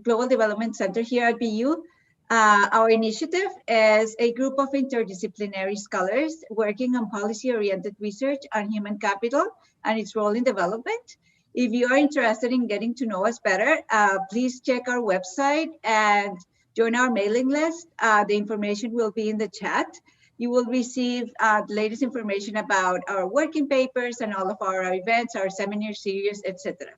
Global Development Center here at BU. Our initiative is a group of interdisciplinary scholars working on policy-oriented research on human capital and its role in development. If you are interested in getting to know us better, please check our website and join our mailing list. The information will be in the chat. You will receive the latest information about our working papers and all of our events, our seminar series, etc.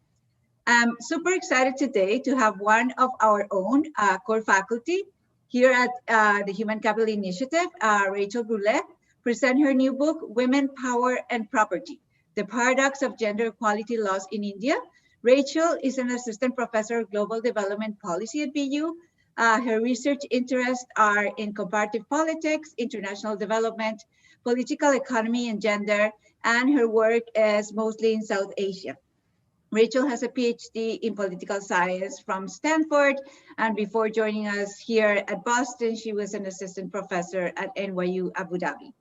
I'm super excited today to have one of our own core faculty here at the Human Capital Initiative, Rachel Brulé, present her new book, Women, Power, and Property, The Paradox of Gender Equality Laws in India. Rachel is an assistant professor of global development policy at BU. Her research interests are in comparative politics, international development, political economy, and gender, and her work is mostly in South Asia. Rachel has a PhD in political science from Stanford, and before joining us here at Boston, she was an assistant professor at NYU Abu Dhabi.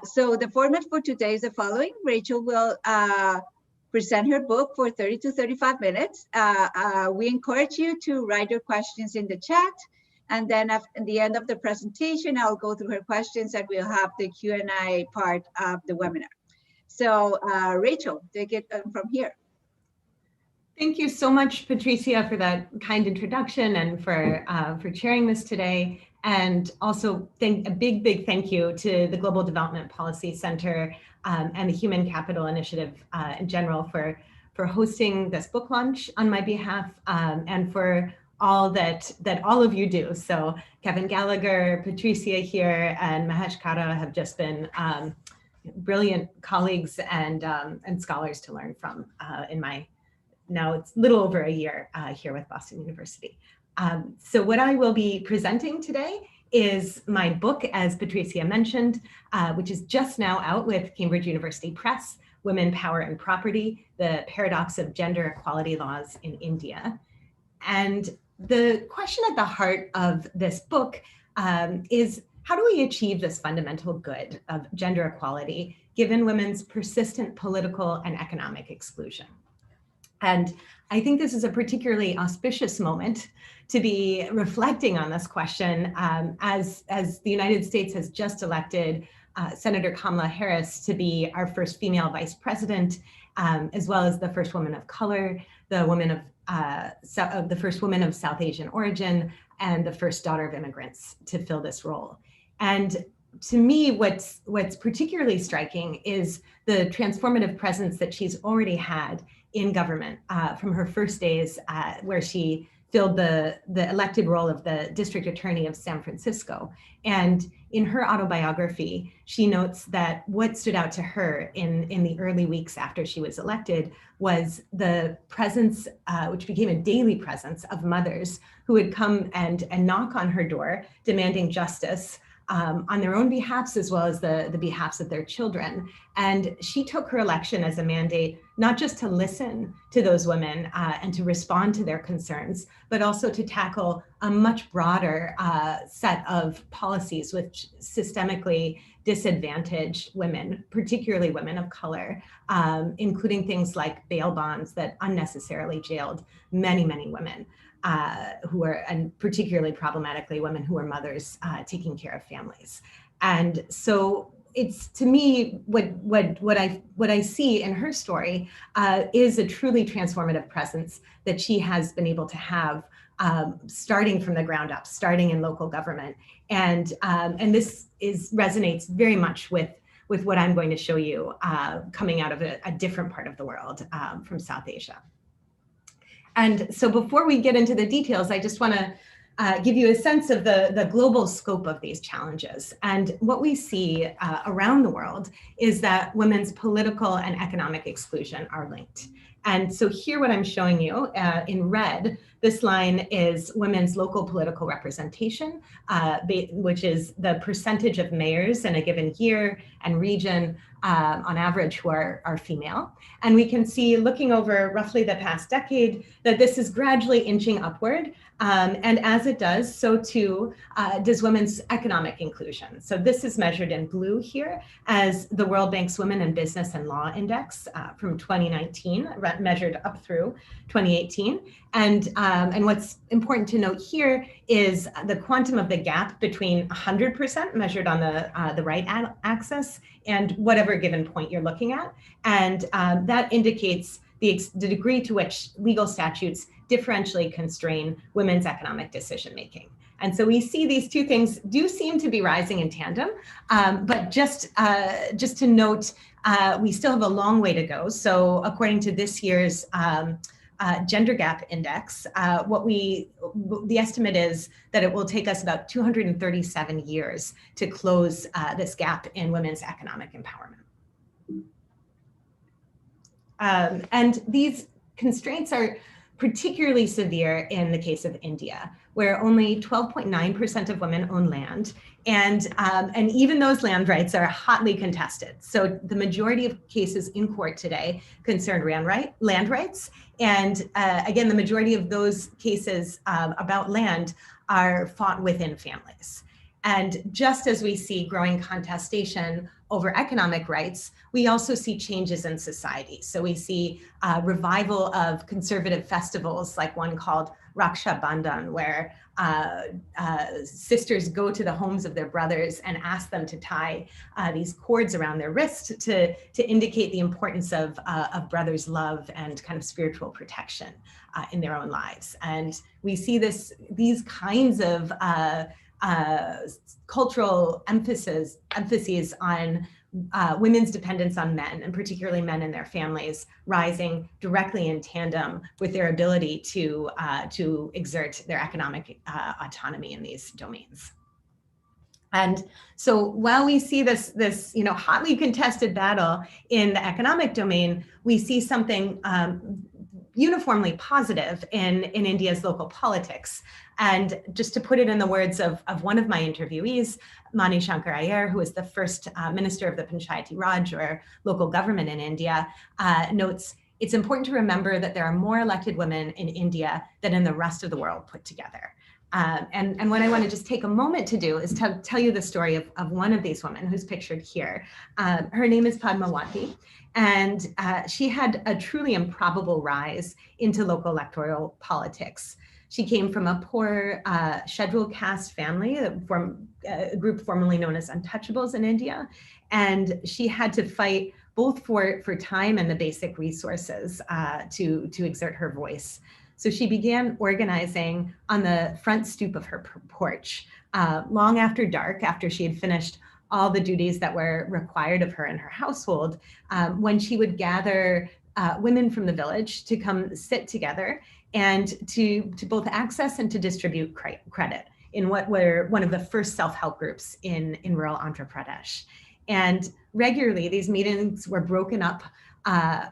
So the format for today is the following. Rachel will present her book for 30 to 35 minutes. We encourage you to write your questions in the chat, and then at the end of the presentation, I'll go through her questions and we'll have the Q&A part of the webinar. So Rachel, take it from here. Thank you so much, Patricia, for that kind introduction and for chairing this today. And also a big thank you to the Global Development Policy Center and the Human Capital Initiative in general for hosting this book launch on my behalf and for all that all of you do. So Kevin Gallagher, Patricia here, and Mahesh Kara have just been brilliant colleagues and scholars to learn from in my, now it's a little over a year here with Boston University. So what I will be presenting today is my book, as Patricia mentioned, which is just now out with Cambridge University Press, Women, Power, and Property, The Paradox of Gender Equality Laws in India. And the question at the heart of this book is, how do we achieve this fundamental good of gender equality given women's persistent political and economic exclusion? And I think this is a particularly auspicious moment to be reflecting on this question as the United States has just elected Senator Kamala Harris to be our first female vice president, as well as the first woman of color, the first woman of South Asian origin, and the first daughter of immigrants to fill this role. And to me, what's particularly striking is the transformative presence that she's already had in government from her first days where she filled the elected role of the district attorney of San Francisco. And in her autobiography, she notes that what stood out to her in the early weeks after she was elected was the presence, which became a daily presence, of mothers who would come and knock on her door demanding justice on their own behalfs as well as the behalfs of their children. And she took her election as a mandate, not just to listen to those women and to respond to their concerns, but also to tackle a much broader set of policies which systemically disadvantage women, particularly women of color, including things like bail bonds that unnecessarily jailed many women. Who are, and particularly problematically, women who are mothers taking care of families. And so it's, to me, what I see in her story is a truly transformative presence that she has been able to have starting from the ground up, starting in local government. And this resonates very much with what I'm going to show you coming out of a different part of the world from South Asia. And so before we get into the details, I just want to give you a sense of the global scope of these challenges. And what we see around the world is that women's political and economic exclusion are linked. And so here what I'm showing you in red, this line is women's local political representation, which is the percentage of mayors in a given year and region on average who are female. And we can see, looking over roughly the past decade, that this is gradually inching upward. And as it does, so too does women's economic inclusion. So this is measured in blue here as the World Bank's Women in Business and Law Index from 2019, measured up through 2018. And what's important to note here is the quantum of the gap between 100% measured on the right axis and whatever given point you're looking at. And that indicates the degree to which legal statutes differentially constrain women's economic decision-making. And so we see these two things do seem to be rising in tandem, but just to note, we still have a long way to go. So according to this year's gender gap index, the estimate is that it will take us about 237 years to close this gap in women's economic empowerment. And these constraints are particularly severe in the case of India, where only 12.9% of women own land, and even those land rights are hotly contested. So the majority of cases in court today concern land rights, and again, the majority of those cases about land are fought within families. And just as we see growing contestation over economic rights, we also see changes in society. So we see revival of conservative festivals, like one called Raksha Bandhan, where sisters go to the homes of their brothers and ask them to tie these cords around their wrist to indicate the importance of brothers' love and kind of spiritual protection in their own lives. And we see these kinds of cultural emphases on women's dependence on men, and particularly men and their families, rising directly in tandem with their ability to exert their economic autonomy in these domains. And so while we see this hotly contested battle in the economic domain, we see something uniformly positive in India's local politics. And just to put it in the words of one of my interviewees, Mani Shankar Iyer, who is the first minister of the Panchayati Raj, or local government in India, notes, it's important to remember that there are more elected women in India than in the rest of the world put together. And what I want to just take a moment to do is to tell you the story of one of these women who's pictured here. Her name is Padmawathi, and she had a truly improbable rise into local electoral politics. She came from a poor scheduled caste family, from a group formerly known as untouchables in India, and she had to fight both for time and the basic resources to exert her voice. So she began organizing on the front stoop of her porch long after dark, after she had finished all the duties that were required of her in her household, when she would gather women from the village to come sit together and to both access and to distribute credit in what were one of the first self-help groups in rural Andhra Pradesh. And regularly, these meetings were broken up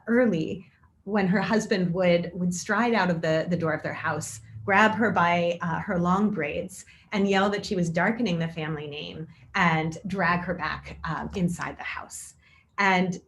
early, when her husband would stride out of the door of their house, grab her by her long braids, and yell that she was darkening the family name, and drag her back inside the house. And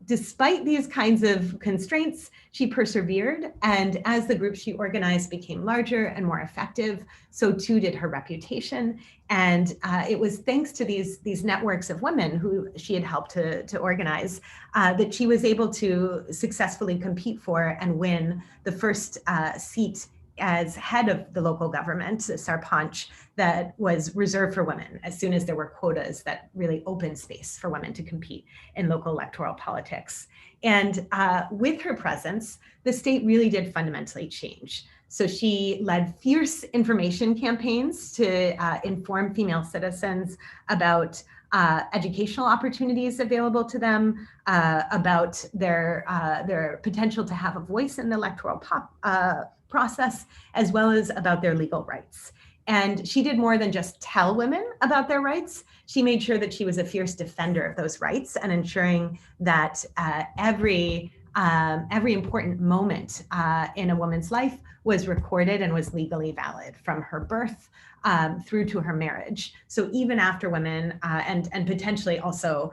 despite these kinds of constraints, she persevered, and as the group she organized became larger and more effective, so too did her reputation. And it was thanks to these networks of women who she had helped to organize that she was able to successfully compete for and win the first seat as head of the local government, Sarpanch, that was reserved for women as soon as there were quotas that really opened space for women to compete in local electoral politics. And with her presence, the state really did fundamentally change. So she led fierce information campaigns to inform female citizens about educational opportunities available to them, about their potential to have a voice in the electoral process, as well as about their legal rights. And she did more than just tell women about their rights. She made sure that she was a fierce defender of those rights and ensuring that every important moment in a woman's life was recorded and was legally valid, from her birth through to her marriage. So even after women and potentially also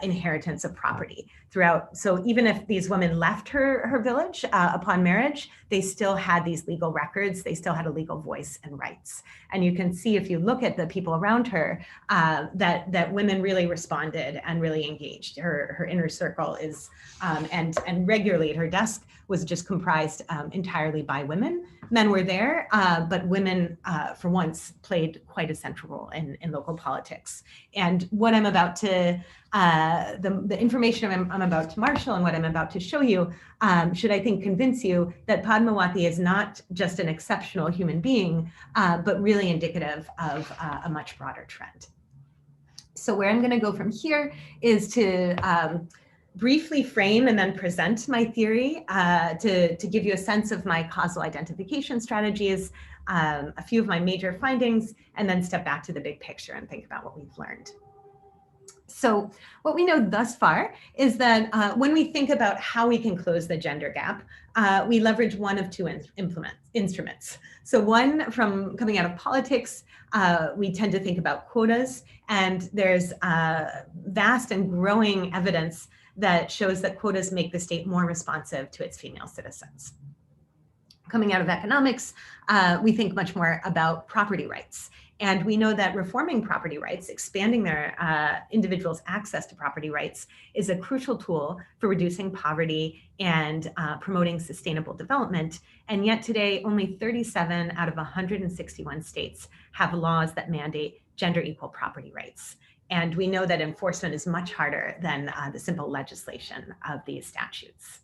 inheritance of property throughout. So even if these women left her village upon marriage, they still had these legal records. They still had a legal voice and rights. And you can see, if you look at the people around her, that women really responded and really engaged. Her inner circle is, and regularly at her desk, was just comprised entirely by women. Men were there, but women, for once, played quite a central role in local politics. And what I'm about to, the information I'm about to marshal and what I'm about to show you should, I think, convince you that Padmawathi is not just an exceptional human being, but really indicative of a much broader trend. So where I'm going to go from here is to briefly frame and then present my theory to give you a sense of my causal identification strategies, a few of my major findings, and then step back to the big picture and think about what we've learned. So what we know thus far is that when we think about how we can close the gender gap, we leverage one of two instruments. So one, from coming out of politics, we tend to think about quotas, and there's vast and growing evidence that shows that quotas make the state more responsive to its female citizens. Coming out of economics, we think much more about property rights. And we know that reforming property rights, expanding their individuals' access to property rights, is a crucial tool for reducing poverty and promoting sustainable development. And yet today, only 37 out of 161 states have laws that mandate gender equal property rights. And we know that enforcement is much harder than the simple legislation of these statutes.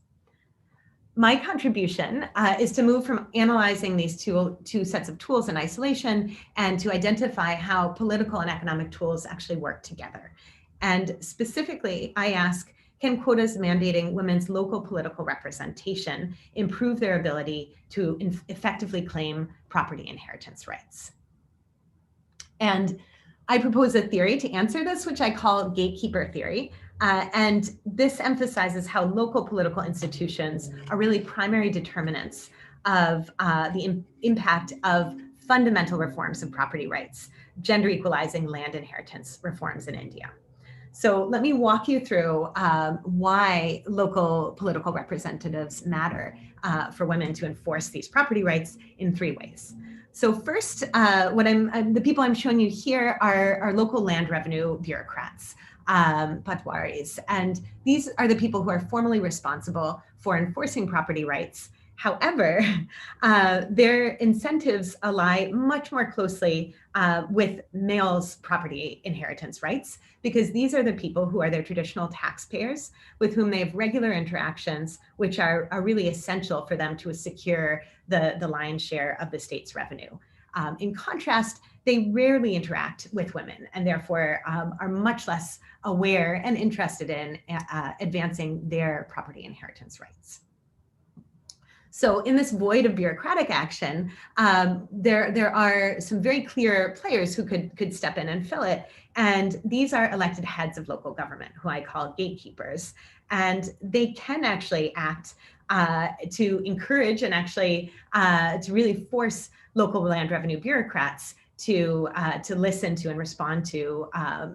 My contribution is to move from analyzing these two sets of tools in isolation and to identify how political and economic tools actually work together. And specifically, I ask, can quotas mandating women's local political representation improve their ability to effectively claim property inheritance rights? And I propose a theory to answer this, which I call gatekeeper theory. And this emphasizes how local political institutions are really primary determinants of the impact of fundamental reforms of property rights, gender equalizing land inheritance reforms in India. So let me walk you through why local political representatives matter for women to enforce these property rights in 3 ways. So first, the people I'm showing you here are local land revenue bureaucrats, Padwaris, and these are the people who are formally responsible for enforcing property rights. However, their incentives ally much more closely with males' property inheritance rights, because these are the people who are their traditional taxpayers with whom they have regular interactions, which are really essential for them to secure the lion's share of the state's revenue. In contrast, they rarely interact with women and therefore are much less aware and interested in advancing their property inheritance rights. So in this void of bureaucratic action, there are some very clear players who could step in and fill it. And these are elected heads of local government, who I call gatekeepers. And they can actually act to encourage and actually to really force local land revenue bureaucrats to listen to and respond to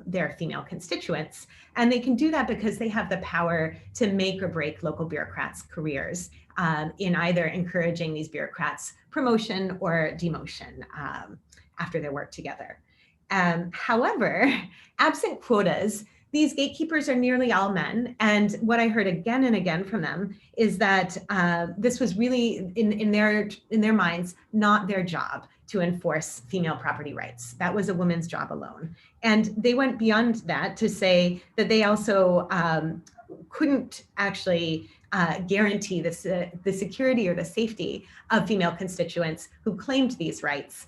their female constituents. And they can do that because they have the power to make or break local bureaucrats' careers in either encouraging these bureaucrats' promotion or demotion after their work together. However, absent quotas, these gatekeepers are nearly all men. And what I heard again and again from them is that this was really, in their minds, not their job to enforce female property rights. That was a woman's job alone. And they went beyond that to say that they also couldn't actually guarantee the security or the safety of female constituents who claimed these rights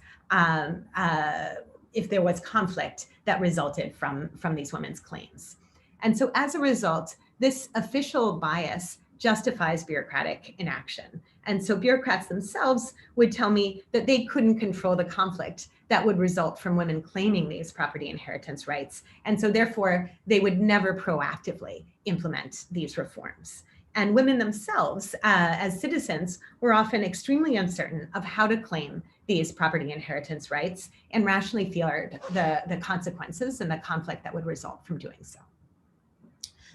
if there was conflict that resulted from these women's claims. And so as a result, this official bias justifies bureaucratic inaction. And so bureaucrats themselves would tell me that they couldn't control the conflict that would result from women claiming these property inheritance rights. And so therefore, they would never proactively implement these reforms. And women themselves, as citizens, were often extremely uncertain of how to claim these property inheritance rights and rationally feared the consequences and the conflict that would result from doing so.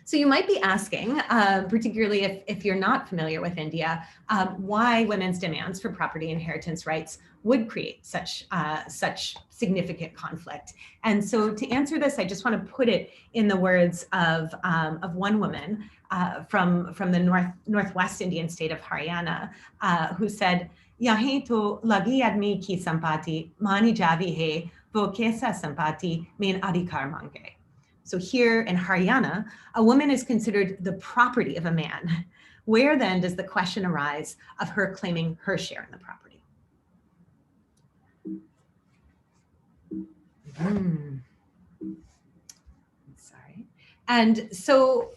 So you might be asking, particularly if you're not familiar with India, why women's demands for property inheritance rights would create such significant conflict. And so to answer this, I just want to put it in the words of one woman from the northwest Indian state of Haryana, who said, "Yahin to lagi admi ki sampati mani javi hai, wo kaisa sampati mein adhikar mange." So here in Haryana, a woman is considered the property of a man. Where then does the question arise of her claiming her share in the property? Sorry. And so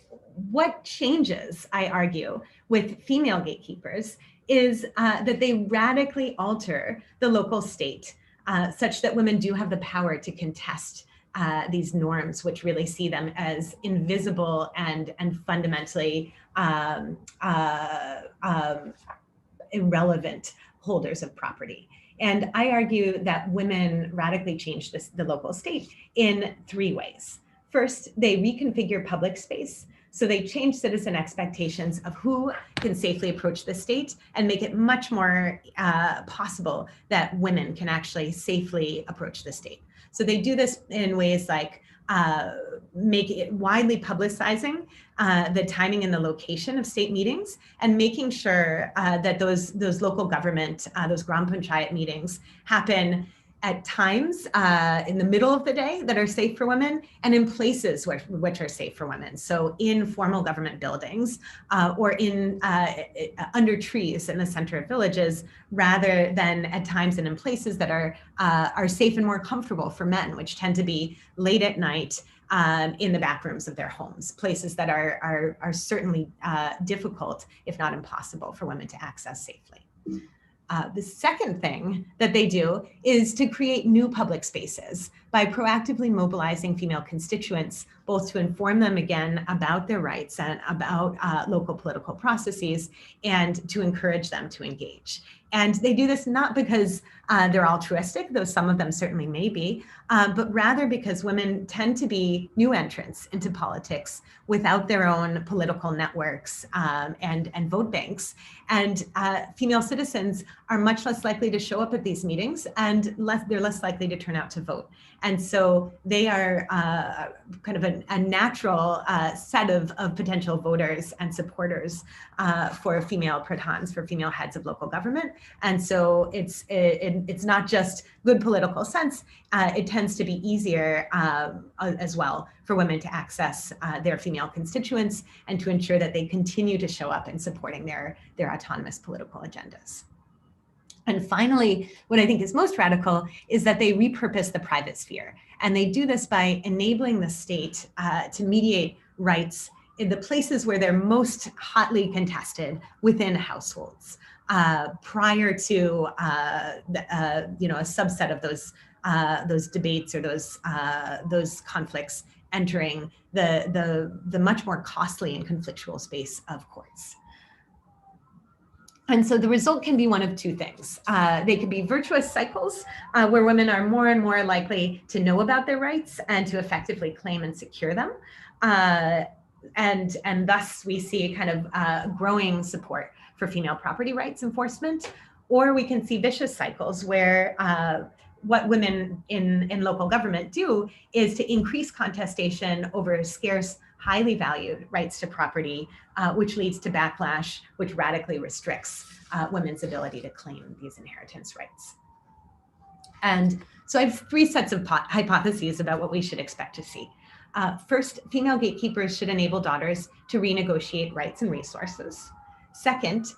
what changes, I argue, with female gatekeepers is that they radically alter the local state such that women do have the power to contest these norms, which really see them as invisible and fundamentally irrelevant holders of property. And I argue that women radically change the local state in 3 ways. First, they reconfigure public space. So they change citizen expectations of who can safely approach the state and make it much more possible that women can actually safely approach the state. So they do this in ways like make it widely publicizing the timing and the location of state meetings, and making sure that those local government, those Gram Panchayat meetings happen at times in the middle of the day that are safe for women, and in places which are safe for women. So in formal government buildings or in under trees in the center of villages, rather than at times and in places that are safe and more comfortable for men, which tend to be late at night in the back rooms of their homes, places that are certainly difficult, if not impossible, for women to access safely. The second thing that they do is to create new public spaces by proactively mobilizing female constituents, both to inform them again about their rights and about local political processes, and to encourage them to engage. And they do this not because they're altruistic, though some of them certainly may be, but rather because women tend to be new entrants into politics without their own political networks and vote banks. And female citizens are much less likely to show up at these meetings, and they're less likely to turn out to vote. And so they are kind of a natural set of potential voters and supporters for female pradhans, for female heads of local government. And so it's not just good political sense, it tends to be easier as well for women to access their female constituents and to ensure that they continue to show up in supporting their autonomous political agendas. And finally, what I think is most radical is that they repurpose the private sphere. And they do this by enabling the state to mediate rights in the places where they're most hotly contested within households, prior to a subset of those debates or those conflicts entering the much more costly and conflictual space of courts. And so the result can be one of 2 things. They could be virtuous cycles where women are more and more likely to know about their rights and to effectively claim and secure them. And thus we see kind of growing support for female property rights enforcement. Or we can see vicious cycles where what women in local government do is to increase contestation over scarce, highly valued rights to property, which leads to backlash, which radically restricts women's ability to claim these inheritance rights. And so I have 3 sets of hypotheses about what we should expect to see. First, female gatekeepers should enable daughters to renegotiate rights and resources. Second,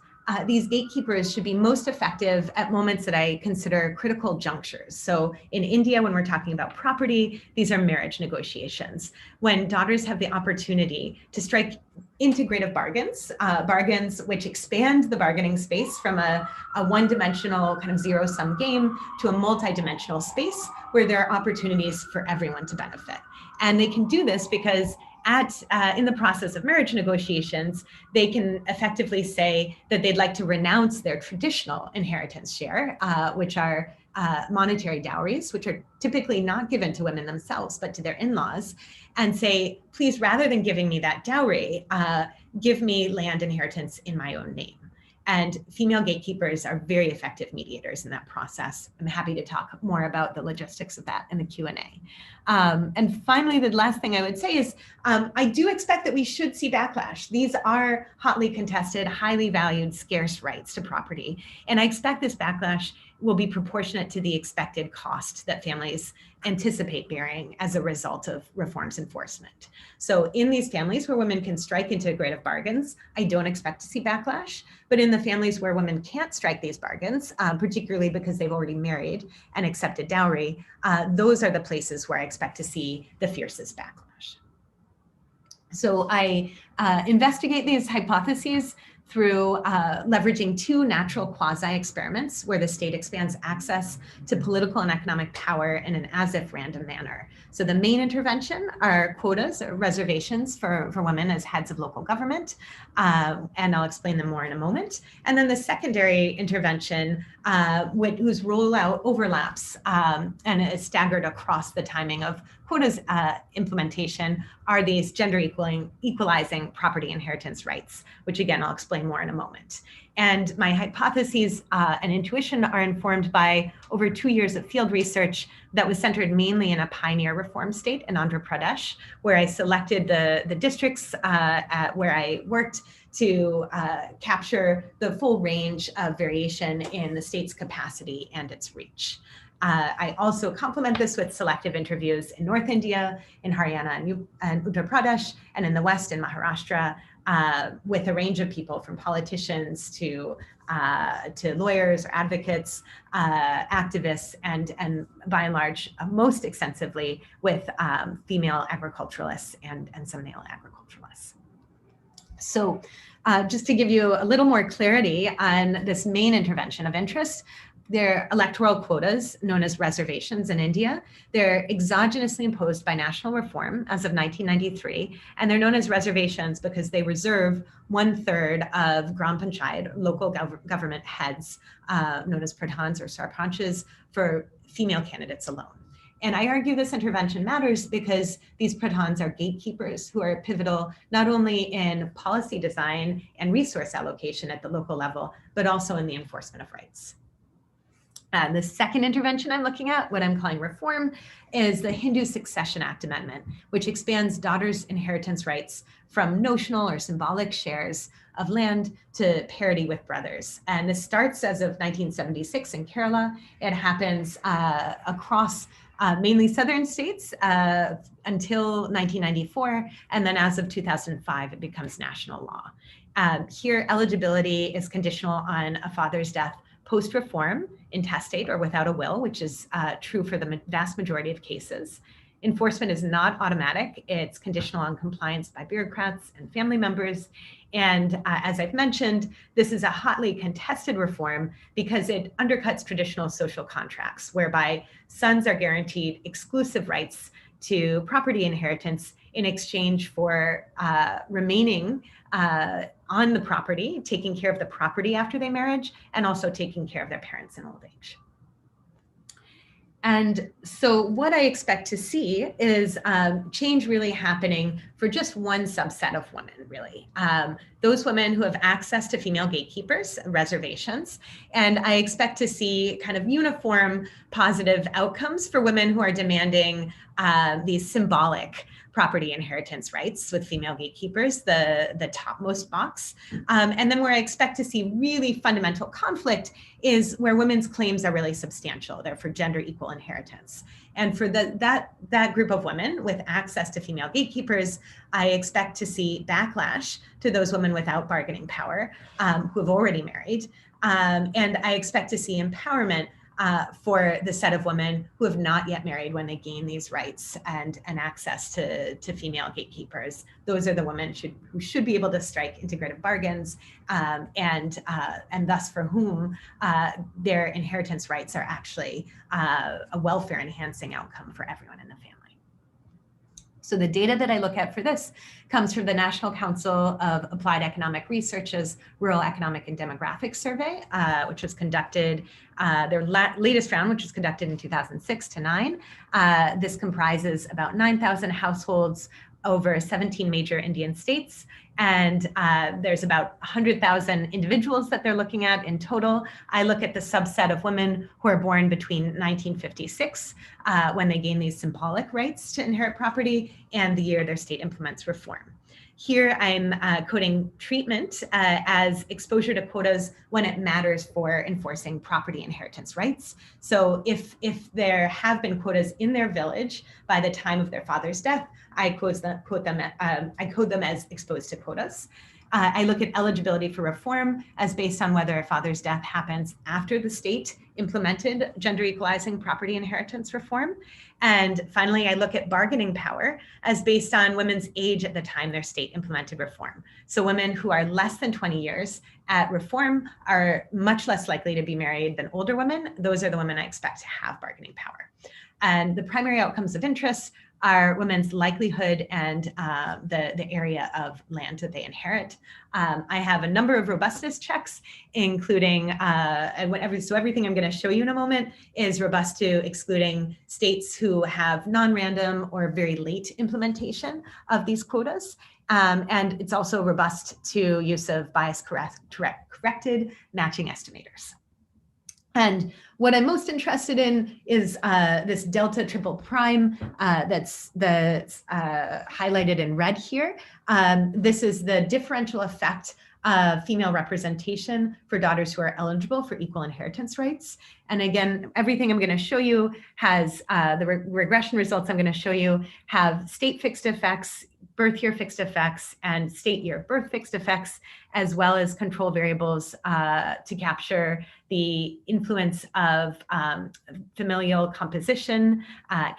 these gatekeepers should be most effective at moments that I consider critical junctures. So in India, when we're talking about property, these are marriage negotiations. When daughters have the opportunity to strike integrative bargains, bargains which expand the bargaining space from a one-dimensional kind of zero-sum game to a multi-dimensional space where there are opportunities for everyone to benefit. And they can do this because in the process of marriage negotiations, they can effectively say that they'd like to renounce their traditional inheritance share, which are monetary dowries, which are typically not given to women themselves, but to their in-laws, and say, please, rather than giving me that dowry, give me land inheritance in my own name. And female gatekeepers are very effective mediators in that process. I'm happy to talk more about the logistics of that in the Q&A. And finally, the last thing I would say is I do expect that we should see backlash. These are hotly contested, highly valued, scarce rights to property. And I expect this backlash will be proportionate to the expected cost that families anticipate bearing as a result of reforms enforcement. So in these families where women can strike integrative bargains, I don't expect to see backlash. But in the families where women can't strike these bargains, particularly because they've already married and accepted dowry, those are the places where I expect to see the fiercest backlash. So I investigate these hypotheses through leveraging two natural quasi-experiments where the state expands access to political and economic power in an as-if random manner. So the main intervention are quotas, or reservations for women as heads of local government, and I'll explain them more in a moment. And then the secondary intervention, whose rollout overlaps and is staggered across the timing of quotas implementation, are these gender equalizing property inheritance rights, which again, I'll explain more in a moment. And my hypotheses and intuition are informed by over 2 years of field research that was centered mainly in a pioneer reform state in Andhra Pradesh, where I selected the districts where I worked to capture the full range of variation in the state's capacity and its reach. I also complement this with selective interviews in North India, in Haryana and Uttar Pradesh, and in the West in Maharashtra, with a range of people from politicians to lawyers or advocates, activists, and by and large, most extensively with female agriculturalists and some male agriculturalists. So just to give you a little more clarity on this main intervention of interest, they're electoral quotas known as reservations in India. They're exogenously imposed by national reform as of 1993, and they're known as reservations because they reserve 1/3 of Gram Panchayat, local government heads, known as pradhans or sarpanches, for female candidates alone. And I argue this intervention matters because these pradhans are gatekeepers who are pivotal not only in policy design and resource allocation at the local level, but also in the enforcement of rights. The second intervention I'm looking at, what I'm calling reform, is the Hindu Succession Act Amendment, which expands daughters' inheritance rights from notional or symbolic shares of land to parity with brothers. And this starts as of 1976 in Kerala. It happens across mainly southern states until 1994. And then as of 2005, it becomes national law. Here, eligibility is conditional on a father's death post-reform, intestate or without a will, which is true for the vast majority of cases. Enforcement is not automatic. It's conditional on compliance by bureaucrats and family members. And as I've mentioned, this is a hotly contested reform because it undercuts traditional social contracts, whereby sons are guaranteed exclusive rights to property inheritance in exchange for remaining on the property, taking care of the property after their marriage, and also taking care of their parents in old age. And so what I expect to see is change really happening for just one subset of women, really. Those women who have access to female gatekeepers, reservations. And I expect to see kind of uniform positive outcomes for women who are demanding these symbolic property inheritance rights with female gatekeepers, the topmost box. And then where I expect to see really fundamental conflict is where women's claims are really substantial. They're for gender equal inheritance. And for that group of women with access to female gatekeepers, I expect to see backlash to those women without bargaining power who have already married. And I expect to see empowerment for the set of women who have not yet married when they gain these rights and access to female gatekeepers. Those are the women who should be able to strike integrative bargains and thus for whom their inheritance rights are actually a welfare enhancing outcome for everyone in the family. So the data that I look at for this comes from the National Council of Applied Economic Research's Rural Economic and Demographic Survey, which was conducted, their latest round, which was conducted in 2006 to 9. This comprises about 9,000 households over 17 major Indian states. And there's about 100,000 individuals that they're looking at in total. I look at the subset of women who are born between 1956, when they gain these symbolic rights to inherit property, and the year their state implements reform. Here I'm coding treatment as exposure to quotas when it matters for enforcing property inheritance rights. So if there have been quotas in their village by the time of their father's death, I code them as exposed to quotas. I look at eligibility for reform as based on whether a father's death happens after the state implemented gender equalizing property inheritance reform. And finally, I look at bargaining power as based on women's age at the time their state implemented reform. So women who are less than 20 years at reform are much less likely to be married than older women. Those are the women I expect to have bargaining power. And the primary outcomes of interest are women's likelihood and the area of land that they inherit. I have a number of robustness checks, including, so everything I'm going to show you in a moment is robust to excluding states who have non-random or very late implementation of these quotas. And it's also robust to use of bias-corrected matching estimators. And what I'm most interested in is this delta triple prime that's highlighted in red here. This is the differential effect of female representation for daughters who are eligible for equal inheritance rights. And again, everything I'm going to show you has the regression results I'm going to show you have state fixed effects, birth year fixed effects, and state year birth fixed effects, as well as control variables to capture the influence of familial composition,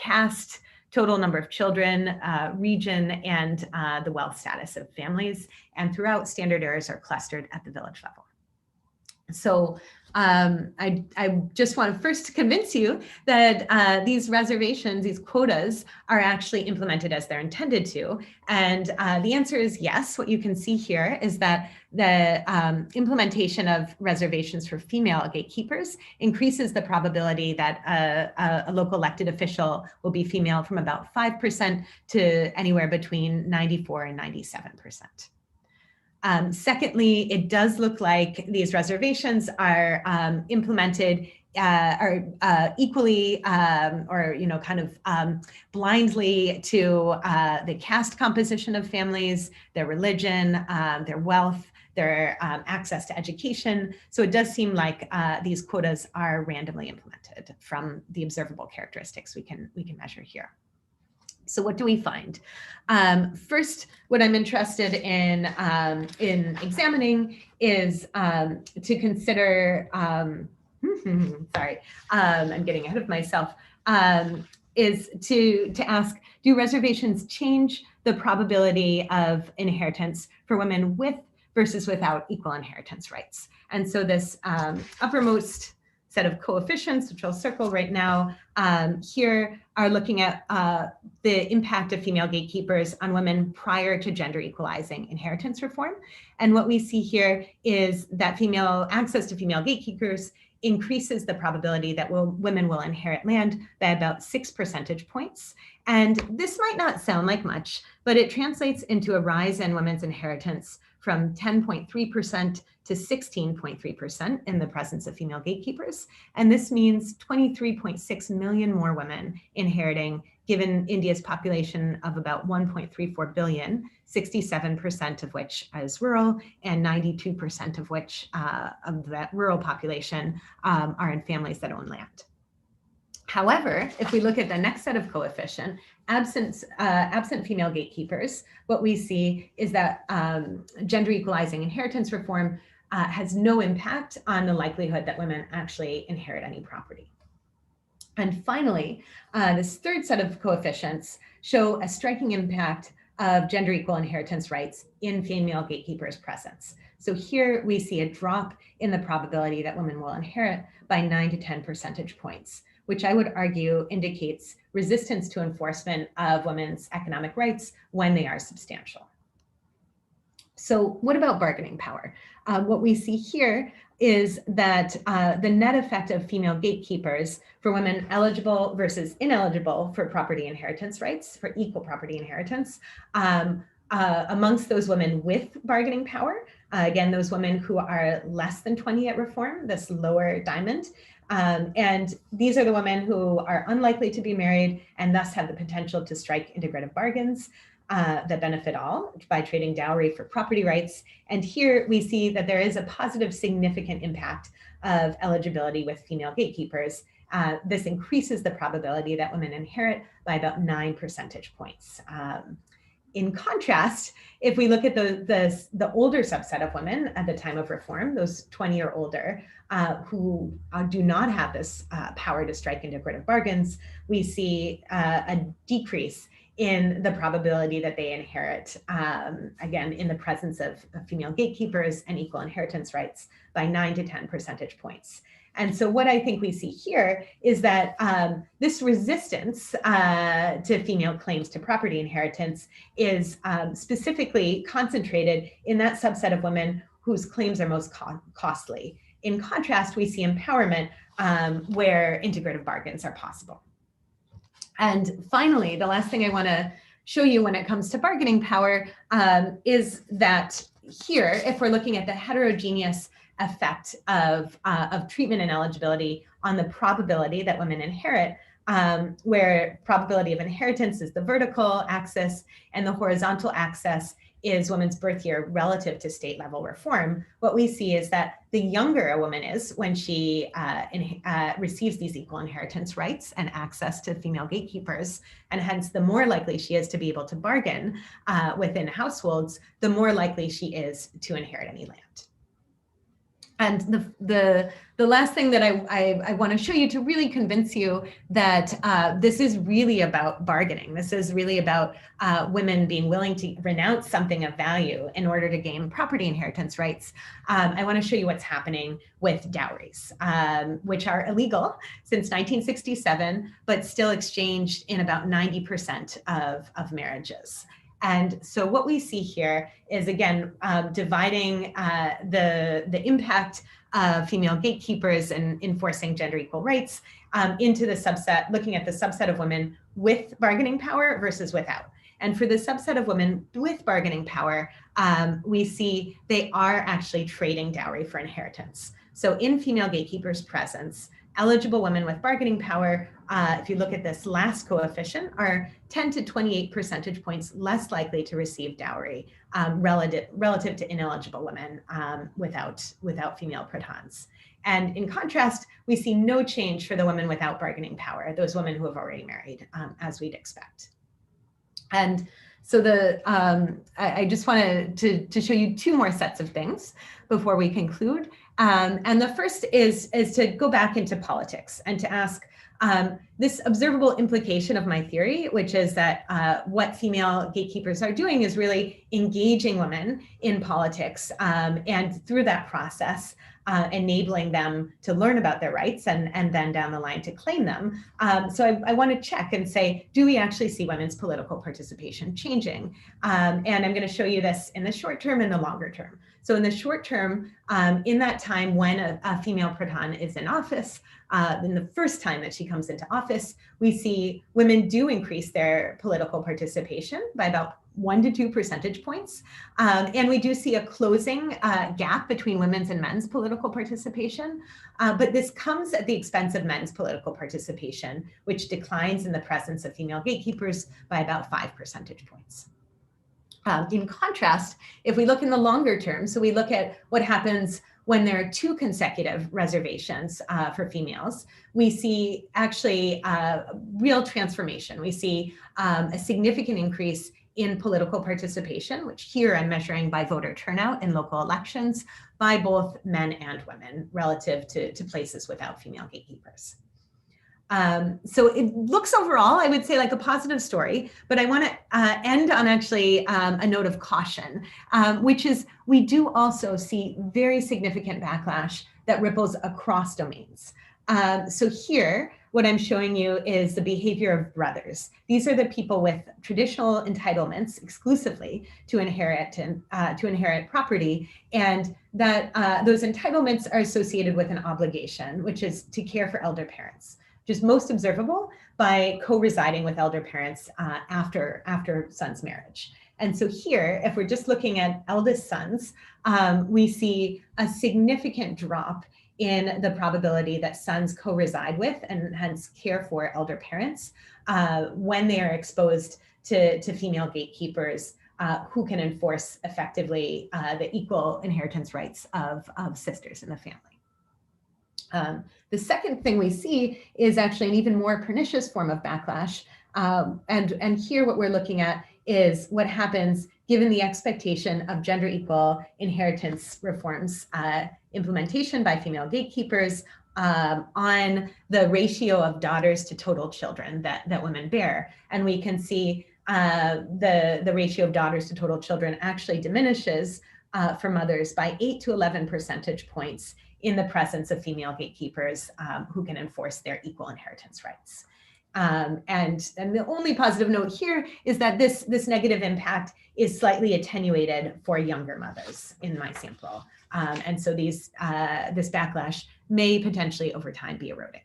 caste, total number of children, region, and the wealth status of families. And throughout, standard errors are clustered at the village level. So I just want to first convince you that these reservations, these quotas, are actually implemented as they're intended to. And the answer is yes. What you can see here is that the implementation of reservations for female gatekeepers increases the probability that a local elected official will be female from about 5% to anywhere between 94 and 97%. Secondly, it does look like these reservations are implemented equally or kind of blindly to the caste composition of families, their religion, their wealth, their access to education. So it does seem like these quotas are randomly implemented from the observable characteristics we can measure here. So what do we find? First, what I'm interested in examining is to consider, sorry, I'm getting ahead of myself, is to ask, do reservations change the probability of inheritance for women with versus without equal inheritance rights? And so this uppermost set of coefficients, which I'll circle right now, here are looking at the impact of female gatekeepers on women prior to gender equalizing inheritance reform. And what we see here is that access to female gatekeepers increases the probability that women will inherit land by about 6 percentage points. And this might not sound like much, but it translates into a rise in women's inheritance from 10.3% to 16.3% in the presence of female gatekeepers. And this means 23.6 million more women inheriting, given India's population of about 1.34 billion, 67% of which is rural, and 92% of which of that rural population are in families that own land. However, if we look at the next set of coefficient, absent female gatekeepers, what we see is that gender equalizing inheritance reform has no impact on the likelihood that women actually inherit any property. And finally, this third set of coefficients show a striking impact of gender equal inheritance rights in female gatekeepers' presence. So here we see a drop in the probability that women will inherit by 9 to 10 percentage points, which I would argue indicates resistance to enforcement of women's economic rights when they are substantial. So what about bargaining power? What we see here is that the net effect of female gatekeepers for women eligible versus ineligible for property inheritance rights, for equal property inheritance, amongst those women with bargaining power, again, those women who are less than 20 at reform, this lower diamond, and these are the women who are unlikely to be married and thus have the potential to strike integrative bargains that benefit all by trading dowry for property rights. And here we see that there is a positive, significant impact of eligibility with female gatekeepers. This increases the probability that women inherit by about 9 percentage points. In contrast, if we look at the older subset of women at the time of reform, those 20 or older, who do not have this power to strike integrative bargains, we see a decrease in the probability that they inherit, again, in the presence of female gatekeepers and equal inheritance rights by 9 to 10 percentage points. And so what I think we see here is that this resistance to female claims to property inheritance is specifically concentrated in that subset of women whose claims are most costly. In contrast, we see empowerment where integrative bargains are possible. And finally, the last thing I want to show you when it comes to bargaining power is that here, if we're looking at the heterogeneous effect of treatment and eligibility on the probability that women inherit, where probability of inheritance is the vertical axis and the horizontal axis is women's birth year relative to state level reform, what we see is that the younger a woman is when she receives these equal inheritance rights and access to female gatekeepers, and hence the more likely she is to be able to bargain within households, the more likely she is to inherit any land. And the last thing that I want to show you to really convince you that this is really about bargaining. This is really about women being willing to renounce something of value in order to gain property inheritance rights. I want to show you what's happening with dowries, which are illegal since 1967, but still exchanged in about 90% of marriages. And so what we see here is, again, dividing the impact of female gatekeepers and enforcing gender equal rights into the subset, looking at the subset of women with bargaining power versus without. And for the subset of women with bargaining power, we see they are actually trading dowry for inheritance. So in female gatekeepers' presence, eligible women with bargaining power, if you look at this last coefficient, are 10 to 28 percentage points less likely to receive dowry relative to ineligible women without female pradhans. And in contrast, we see no change for the women without bargaining power, those women who have already married, as we'd expect. And so I just wanted to show you two more sets of things before we conclude. And the first is to go back into politics and to ask this observable implication of my theory, which is that what female gatekeepers are doing is really engaging women in politics, and through that process, enabling them to learn about their rights and then down the line to claim them. So I want to check and say, do we actually see women's political participation changing? And I'm going to show you this in the short term and the longer term. So in the short term, in that time when a female pradhan is in office, in the first time that she comes into office, we see women do increase their political participation by about 1 to 2 percentage points. And we do see a closing gap between women's and men's political participation. But this comes at the expense of men's political participation, which declines in the presence of female gatekeepers by about 5 percentage points. In contrast, if we look in the longer term, so we look at what happens when there are 2 consecutive reservations for females, we see actually real transformation. We see a significant increase in political participation, which here I'm measuring by voter turnout in local elections by both men and women relative to places without female gatekeepers. So it looks overall, I would say, like a positive story, but I want to end on actually a note of caution, which is we do also see very significant backlash that ripples across domains. So here what I'm showing you is the behavior of brothers. These are the people with traditional entitlements exclusively to inherit and to inherit property, and that those entitlements are associated with an obligation, which is to care for elder parents, which is most observable by co-residing with elder parents after son's marriage. And so here, if we're just looking at eldest sons, we see a significant drop in the probability that sons co-reside with and hence care for elder parents when they are exposed to female gatekeepers who can enforce effectively the equal inheritance rights of sisters in the family. The second thing we see is actually an even more pernicious form of backlash. And here what we're looking at is what happens given the expectation of gender equal inheritance reforms implementation by female gatekeepers on the ratio of daughters to total children that women bear. And we can see the ratio of daughters to total children actually diminishes for mothers by 8 to 11 percentage points in the presence of female gatekeepers who can enforce their equal inheritance rights. And the only positive note here is that this negative impact is slightly attenuated for younger mothers in my sample. And so this backlash may potentially over time be eroding.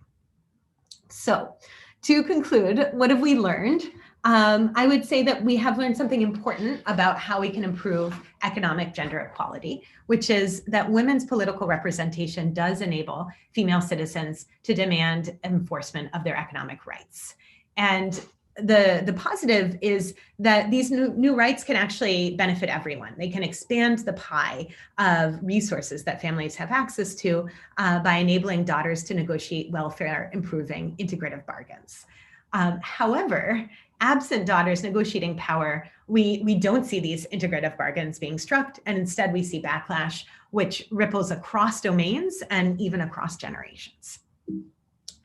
So to conclude, what have we learned? I would say that we have learned something important about how we can improve economic gender equality, which is that women's political representation does enable female citizens to demand enforcement of their economic rights. And the positive is that these new rights can actually benefit everyone. They can expand the pie of resources that families have access to by enabling daughters to negotiate welfare improving integrative bargains. However, absent daughters negotiating power, we don't see these integrative bargains being struck, and instead we see backlash, which ripples across domains and even across generations.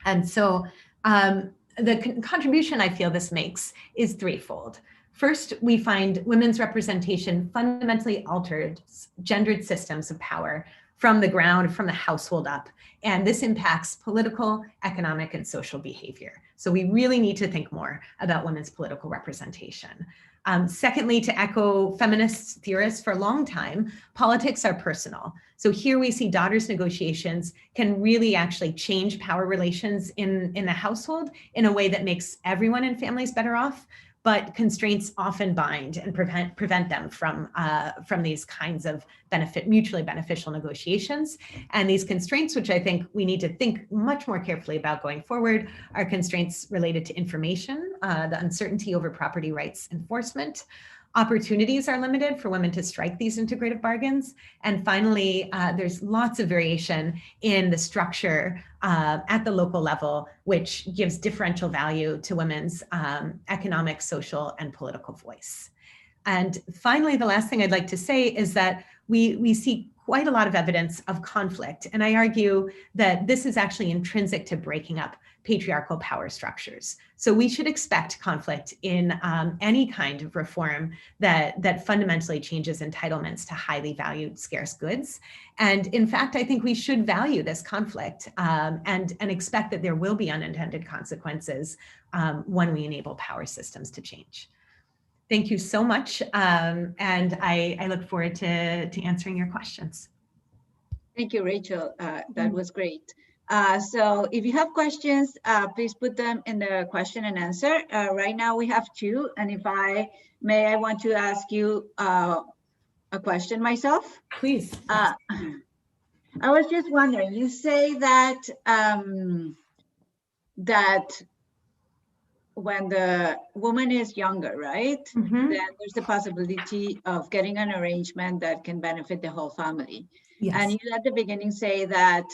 And so the contribution I feel this makes is threefold. First, we find women's representation fundamentally altered gendered systems of power from the ground, from the household up. And this impacts political, economic, and social behavior. So we really need to think more about women's political representation. Secondly, to echo feminist theorists for a long time, politics are personal. So here we see daughters' negotiations can really actually change power relations in the household in a way that makes everyone in families better off, but constraints often bind and prevent them from these kinds of mutually beneficial negotiations. And these constraints, which I think we need to think much more carefully about going forward, are constraints related to information, the uncertainty over property rights enforcement. Opportunities are limited for women to strike these integrative bargains. And finally, there's lots of variation in the structure at the local level, which gives differential value to women's economic, social, and political voice. And finally, the last thing I'd like to say is that we see quite a lot of evidence of conflict. And I argue that this is actually intrinsic to breaking up patriarchal power structures. So we should expect conflict in any kind of reform that fundamentally changes entitlements to highly valued scarce goods. And in fact, I think we should value this conflict and expect that there will be unintended consequences when we enable power systems to change. Thank you so much. And I look forward to answering your questions. Thank you, Rachel. That was great. So if you have questions, please put them in the question and answer. Right now we have two, and if I may, I want to ask you a question myself. Please. I was just wondering, you say that that when the woman is younger, right, then there's the possibility of getting an arrangement that can benefit the whole family. Yes. And you at the beginning say that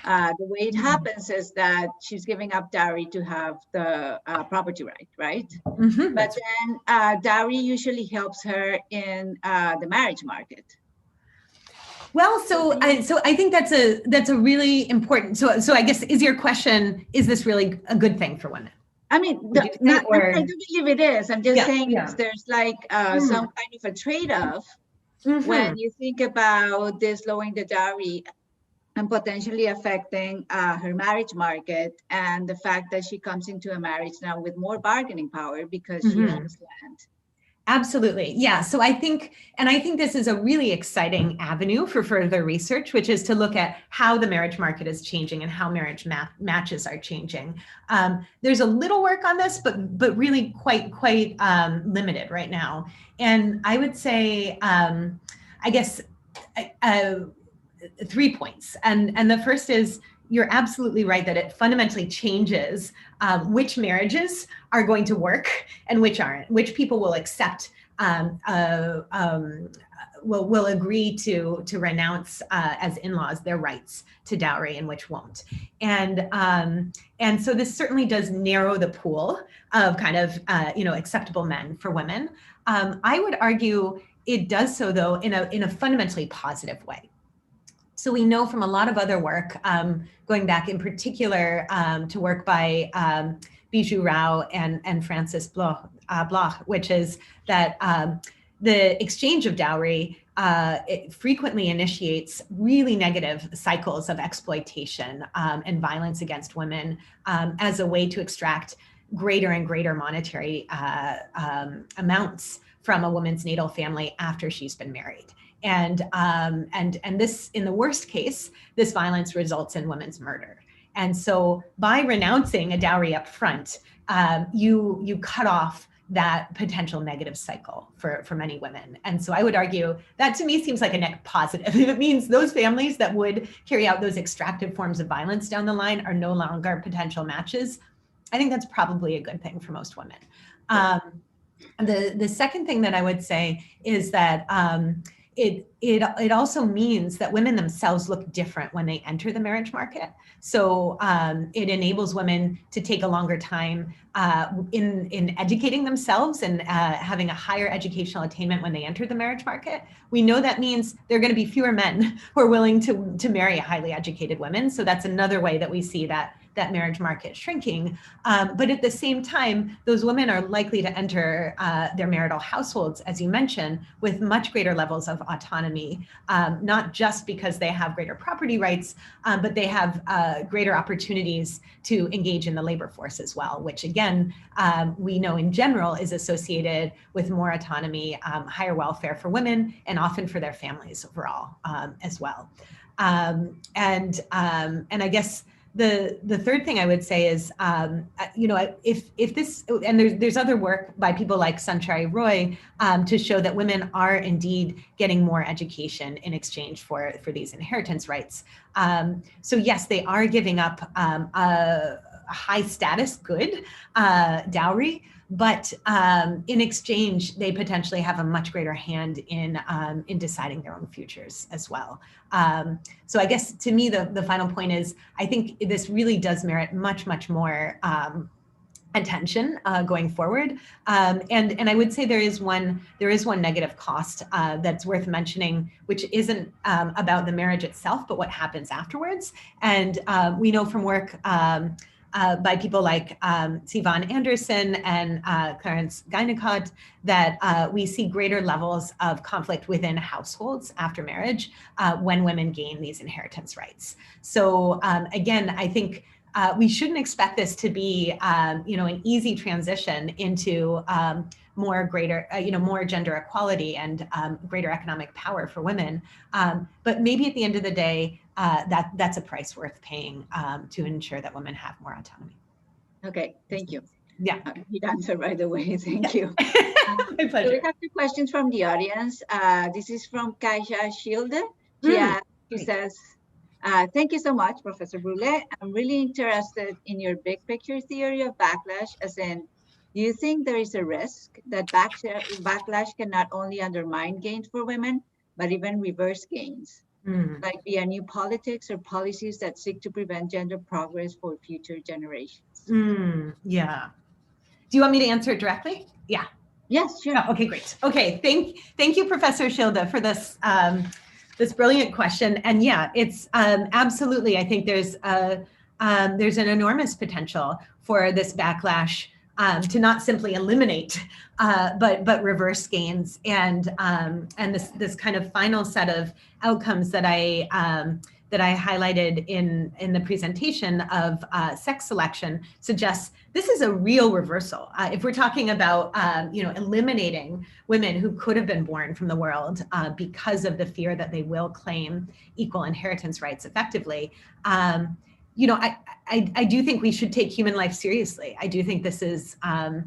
the way it happens is that she's giving up dowry to have the property right? But then dowry usually helps her in the marriage market. Well, so I think that's a really important. So I guess is your question, is this really a good thing for women? I mean, I do believe it is. I'm just saying there's like some kind of a trade-off when you think about this lowering the dowry. and potentially affecting her marriage market, and the fact that she comes into a marriage now with more bargaining power because she owns land. Absolutely. Yeah. So I think this is a really exciting avenue for further research, which is to look at how the marriage market is changing and how marriage matches are changing. There's a little work on this, but really quite limited right now. And I would say, I guess, 3 points. And the first is, you're absolutely right that it fundamentally changes which marriages are going to work and which aren't, which people will accept, will agree to renounce as in-laws their rights to dowry and which won't. And so this certainly does narrow the pool of kind of acceptable men for women. I would argue it does so, though, in a fundamentally positive way. So we know from a lot of other work, going back in particular to work by Bijou Rao and Francis Bloch, which is that the exchange of dowry it frequently initiates really negative cycles of exploitation and violence against women as a way to extract greater and greater monetary amounts from a woman's natal family after she's been married. And this, in the worst case, this violence results in women's murder. And so by renouncing a dowry up front, you cut off that potential negative cycle for many women. And so I would argue that, to me, seems like a net positive. It means those families that would carry out those extractive forms of violence down the line are no longer potential matches. I think that's probably a good thing for most women. The second thing that I would say is that it also means that women themselves look different when they enter the marriage market. So it enables women to take a longer time in educating themselves and having a higher educational attainment when they enter the marriage market. We know that means there are going to be fewer men who are willing to marry highly educated women. So that's another way that we see that marriage market shrinking. But at the same time, those women are likely to enter their marital households, as you mentioned, with much greater levels of autonomy, not just because they have greater property rights, but they have greater opportunities to engage in the labor force as well, which again, we know in general is associated with more autonomy, higher welfare for women, and often for their families overall as well. And I guess the third thing I would say is, if this, and there's other work by people like Sanchari Roy to show that women are indeed getting more education in exchange for these inheritance rights. So yes, they are giving up a high status good, dowry, but in exchange, they potentially have a much greater hand in deciding their own futures as well. So I guess to me, the final point is, I think this really does merit much more attention going forward. And I would say there is one negative cost that's worth mentioning, which isn't about the marriage itself, but what happens afterwards. And we know from work by people like Sivan Anderson and Clarence Guynecott that we see greater levels of conflict within households after marriage when women gain these inheritance rights. So again, I think we shouldn't expect this to be an easy transition into more gender equality and greater economic power for women. But maybe at the end of the day, that's a price worth paying to ensure that women have more autonomy. Okay, thank you. Yeah. You'd answer right away. Thank you. My pleasure. So we have 2 questions from the audience. This is from Kaisha Schilde. She says, thank you so much, Professor Brulé. I'm really interested in your big picture theory of backlash, as in, do you think there is a risk that backlash can not only undermine gains for women, but even reverse gains, like via new politics or policies that seek to prevent gender progress for future generations? Yeah. Do you want me to answer it directly? Yeah. Yes, sure. Oh, okay, great. Okay, thank you, Professor Schilde, for this this brilliant question. And yeah, it's absolutely. I think there's an enormous potential for this backlash to not simply eliminate, but reverse gains, and this kind of final set of outcomes that I that I highlighted in the presentation of sex selection suggests this is a real reversal. If we're talking about eliminating women who could have been born from the world because of the fear that they will claim equal inheritance rights effectively, I do think we should take human life seriously. I do think this is a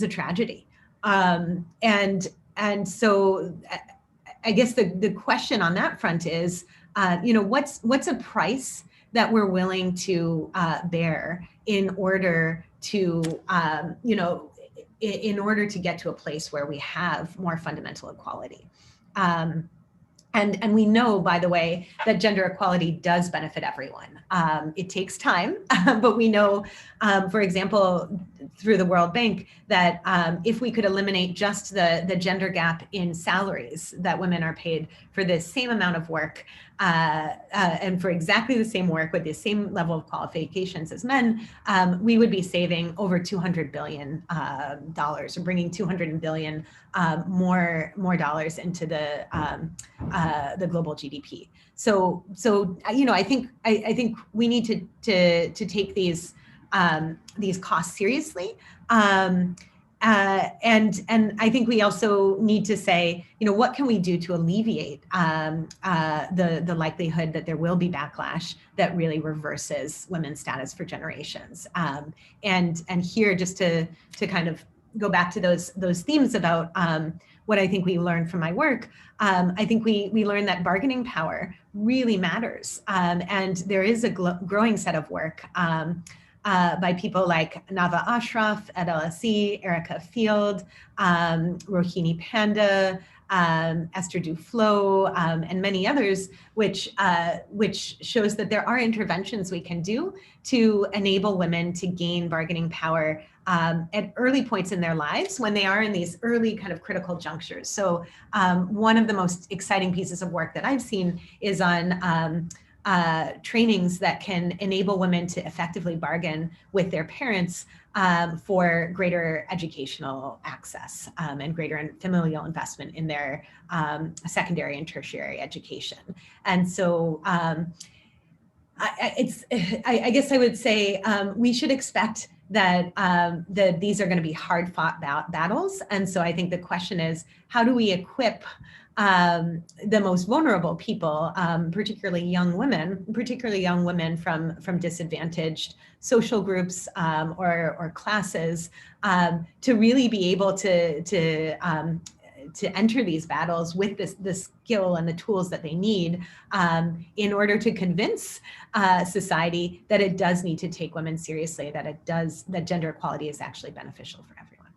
tragedy, and so I guess the question on that front is, what's a price that we're willing to bear in order to, in order to get to a place where we have more fundamental equality. And we know, by the way, that gender equality does benefit everyone. It takes time, but we know, for example, through the World Bank, that if we could eliminate just the gender gap in salaries that women are paid for the same amount of work and for exactly the same work with the same level of qualifications as men, we would be saving over $200 billion, or bringing $200 billion more dollars into the global GDP. So I think we need to take these costs seriously. And I think we also need to say, what can we do to alleviate the likelihood that there will be backlash that really reverses women's status for generations. And here, just to kind of go back to those themes about what I think we learned from my work, I think we learned that bargaining power really matters. And there is a growing set of work by people like Nava Ashraf at LSE, Erica Field, Rohini Panda, Esther Duflo, and many others, which shows that there are interventions we can do to enable women to gain bargaining power at early points in their lives when they are in these early kind of critical junctures. So one of the most exciting pieces of work that I've seen is on trainings that can enable women to effectively bargain with their parents for greater educational access and greater familial investment in their secondary and tertiary education. And so I guess I would say we should expect that these are going to be hard-fought battles. And so I think the question is, how do we equip the most vulnerable people, particularly young women from disadvantaged social groups or classes, to really be able to enter these battles with the skill and the tools that they need in order to convince society that it does need to take women seriously, that gender equality is actually beneficial for everyone.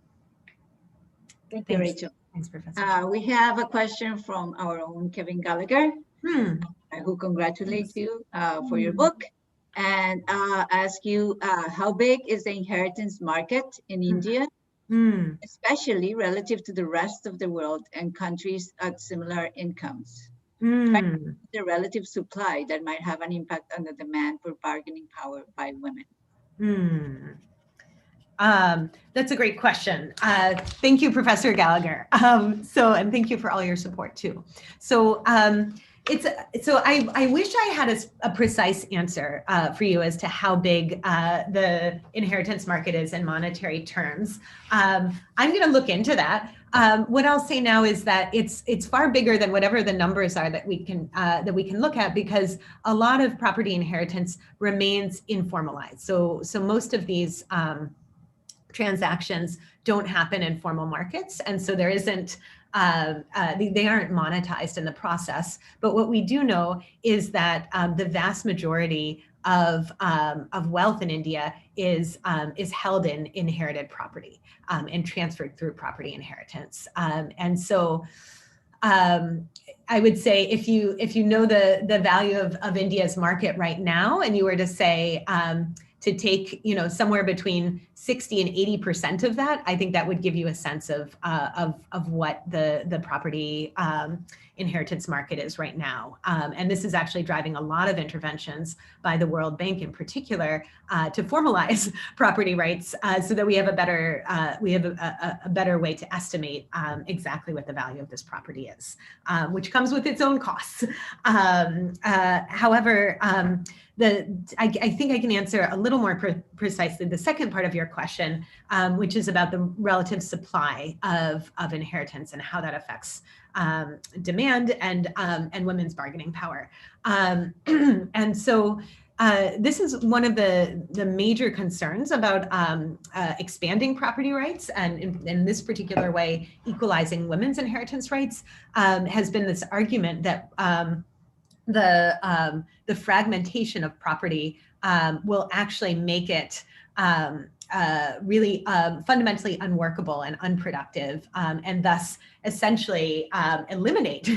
Thank you, Rachel. Thanks, Professor. We have a question from our own Kevin Gallagher, who congratulates you for your book and ask you, how big is the inheritance market in India, especially relative to the rest of the world and countries at similar incomes? The relative supply that might have an impact on the demand for bargaining power by women. That's a great question. Thank you, Professor Gallagher. And thank you for all your support too. So I wish I had a precise answer for you as to how big the inheritance market is in monetary terms. I'm going to look into that. What I'll say now is that it's far bigger than whatever the numbers are that we can look at, because a lot of property inheritance remains informalized. So most of these transactions don't happen in formal markets, and so there isn't they aren't monetized in the process. But what we do know is that the vast majority of wealth in India is held in inherited property and transferred through property inheritance. And so I would say if you know the value of India's market right now, and you were to say to take, somewhere between 60 and 80% of that, I think that would give you a sense of what the property inheritance market is right now. And this is actually driving a lot of interventions by the World Bank in particular to formalize property rights so that we have a better way to estimate exactly what the value of this property is, which comes with its own costs. However, I think I can answer a little more precisely the second part of your question, which is about the relative supply of inheritance and how that affects demand and women's bargaining power. And so this is one of the major concerns about expanding property rights, and in this particular way, equalizing women's inheritance rights, has been this argument that the fragmentation of property will actually make it really fundamentally unworkable and unproductive, and thus essentially eliminate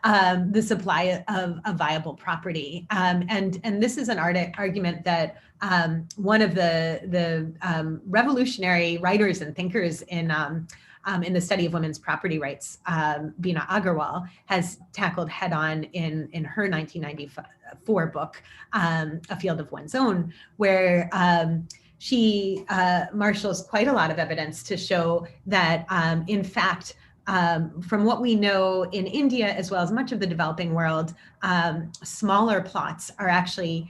the supply of viable property. And this is an argument that one of the revolutionary writers and thinkers in the study of women's property rights, Bina Agarwal, has tackled head-on in her 1994 book, A Field of One's Own, where she marshals quite a lot of evidence to show that, in fact, from what we know in India, as well as much of the developing world, smaller plots are actually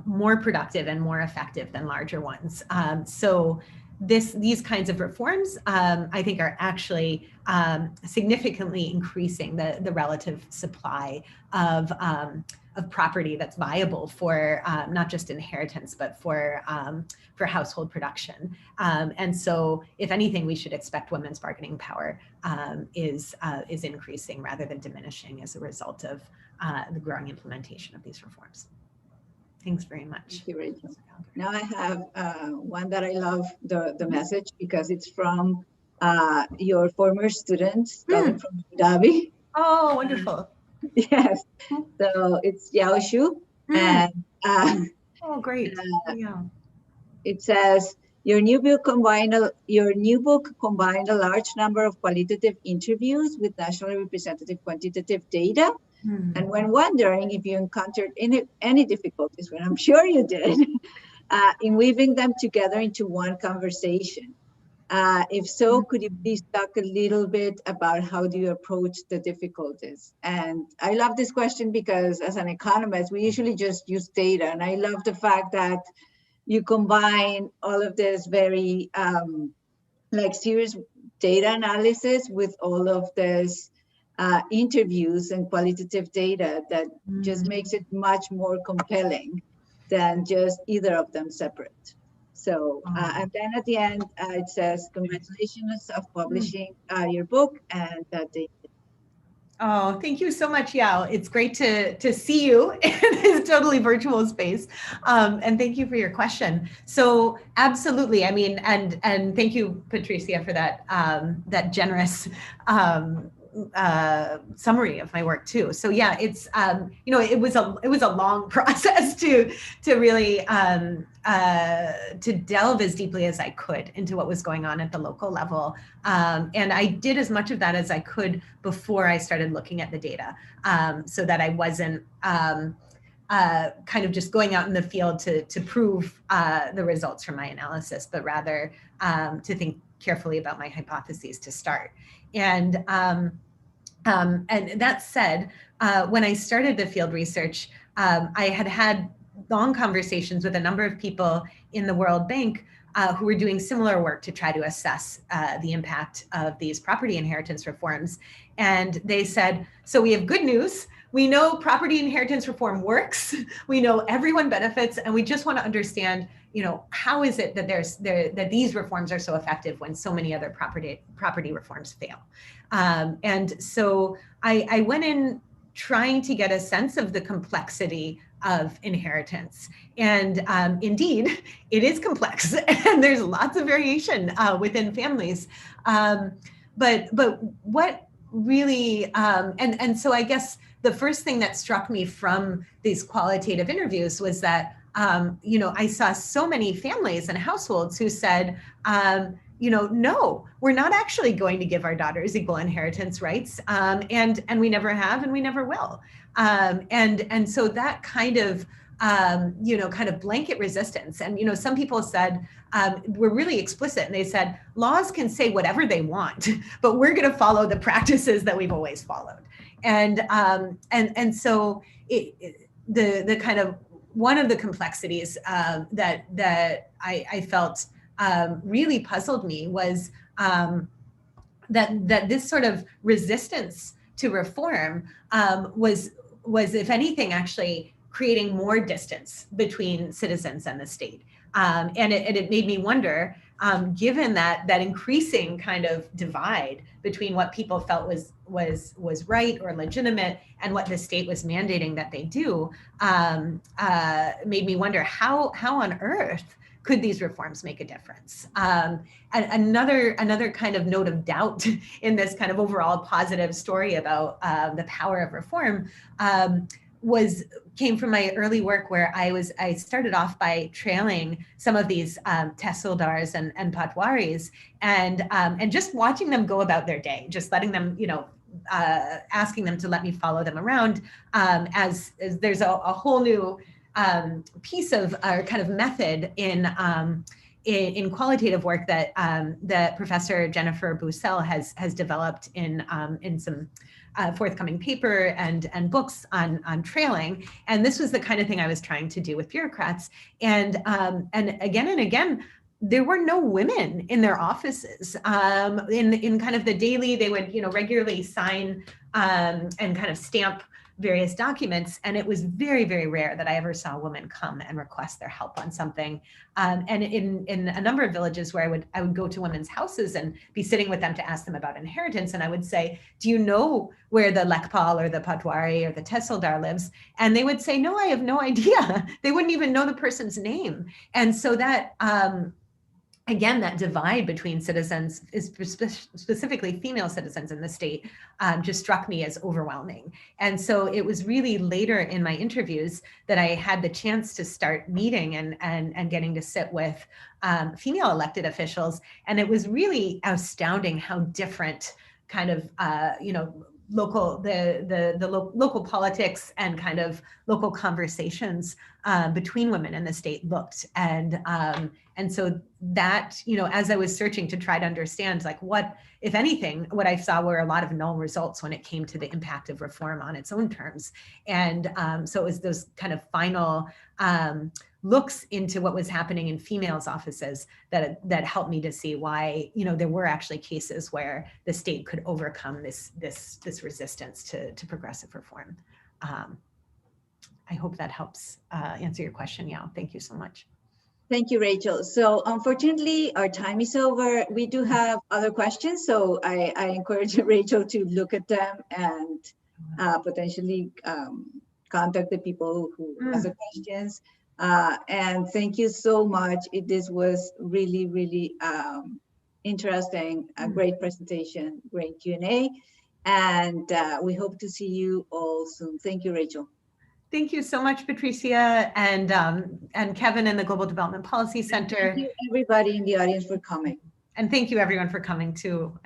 more productive and more effective than larger ones. So these kinds of reforms, I think, are actually significantly increasing the relative supply of property that's viable for not just inheritance, but for household production. And so, if anything, we should expect women's bargaining power is increasing rather than diminishing as a result of the growing implementation of these reforms. Thanks very much. Thank you, Rachel. Now I have one that I love the message, because it's from your former students coming from Abu Dhabi. Oh, wonderful. Yes. So it's Yao Shu. And oh, great. Yeah. It says, your new book combined a large number of qualitative interviews with nationally representative quantitative data. And when wondering if you encountered any difficulties, when I'm sure you did, in weaving them together into one conversation. If so, could you please talk a little bit about how do you approach the difficulties? And I love this question because as an economist, we usually just use data. And I love the fact that you combine all of this very serious data analysis with all of this interviews and qualitative data that just makes it much more compelling than just either of them separate. So, and then at the end, it says, congratulations of publishing your book and that they. Oh, thank you so much, Yao. It's great to see you in this totally virtual space. And thank you for your question. So absolutely, I mean, and thank you, Patricia, for that that generous summary of my work too. So yeah, it's it was a long process to really to delve as deeply as I could into what was going on at the local level, and I did as much of that as I could before I started looking at the data, so that I wasn't kind of just going out in the field to prove the results from my analysis, but rather to think carefully about my hypotheses to start. And that said, when I started the field research, I had long conversations with a number of people in the World Bank who were doing similar work to try to assess the impact of these property inheritance reforms. And they said, so we have good news. We know property inheritance reform works. We know everyone benefits, and we just want to understand, how is it that that these reforms are so effective when so many other property reforms fail? And so I went in trying to get a sense of the complexity of inheritance. And indeed, it is complex, and there's lots of variation within families. But what really, and so I guess the first thing that struck me from these qualitative interviews was that I saw so many families and households who said, no, we're not actually going to give our daughters equal inheritance rights, and we never have, and we never will. And so that kind of blanket resistance. And, some people said, were really explicit, and they said, laws can say whatever they want, but we're going to follow the practices that we've always followed. And so the kind of one of the complexities that I felt really puzzled me was that this sort of resistance to reform was if anything actually creating more distance between citizens and the state. And it made me wonder, given that increasing kind of divide between what people felt was right or legitimate and what the state was mandating that they do, made me wonder how on earth could these reforms make a difference? And another kind of note of doubt in this kind of overall positive story about the power of reform came from my early work, where I started off by trailing some of these tehsildars and patwaris, and just watching them go about their day, just letting them, asking them to let me follow them around, as there's a whole new piece of kind of method in qualitative work that Professor Jennifer Bussell has developed in some forthcoming paper and books on trailing. And this was the kind of thing I was trying to do with bureaucrats. And again and again, there were no women in their offices. In kind of the daily, they would regularly sign and kind of stamp various documents, and it was very, very rare that I ever saw a woman come and request their help on something. And in a number of villages where I would go to women's houses and be sitting with them to ask them about inheritance, and I would say, do you know where the Lekpal or the Patwari or the Tehsildar lives? And they would say, no, I have no idea. They wouldn't even know the person's name. And so that again, that divide between citizens, is specifically female citizens in the state, just struck me as overwhelming. And so it was really later in my interviews that I had the chance to start meeting and getting to sit with female elected officials. And it was really astounding how different kind of, local local politics and kind of local conversations between women in the state looked. And so that, as I was searching to try to understand, like, what, if anything, what I saw were a lot of null results when it came to the impact of reform on its own terms. And so it was those kind of final looks into what was happening in females' offices that helped me to see why, there were actually cases where the state could overcome this resistance to progressive reform. I hope that helps answer your question, Yao. Thank you so much. Thank you, Rachel. So unfortunately, our time is over. We do have other questions, so I encourage Rachel to look at them and potentially contact the people who ask the questions. And thank you so much. This was really, really interesting, a great presentation, great Q&A. And we hope to see you all soon. Thank you, Rachel. Thank you so much, Patricia, and Kevin and the Global Development Policy Center. Thank you, everybody in the audience, for coming. And thank you, everyone, for coming too.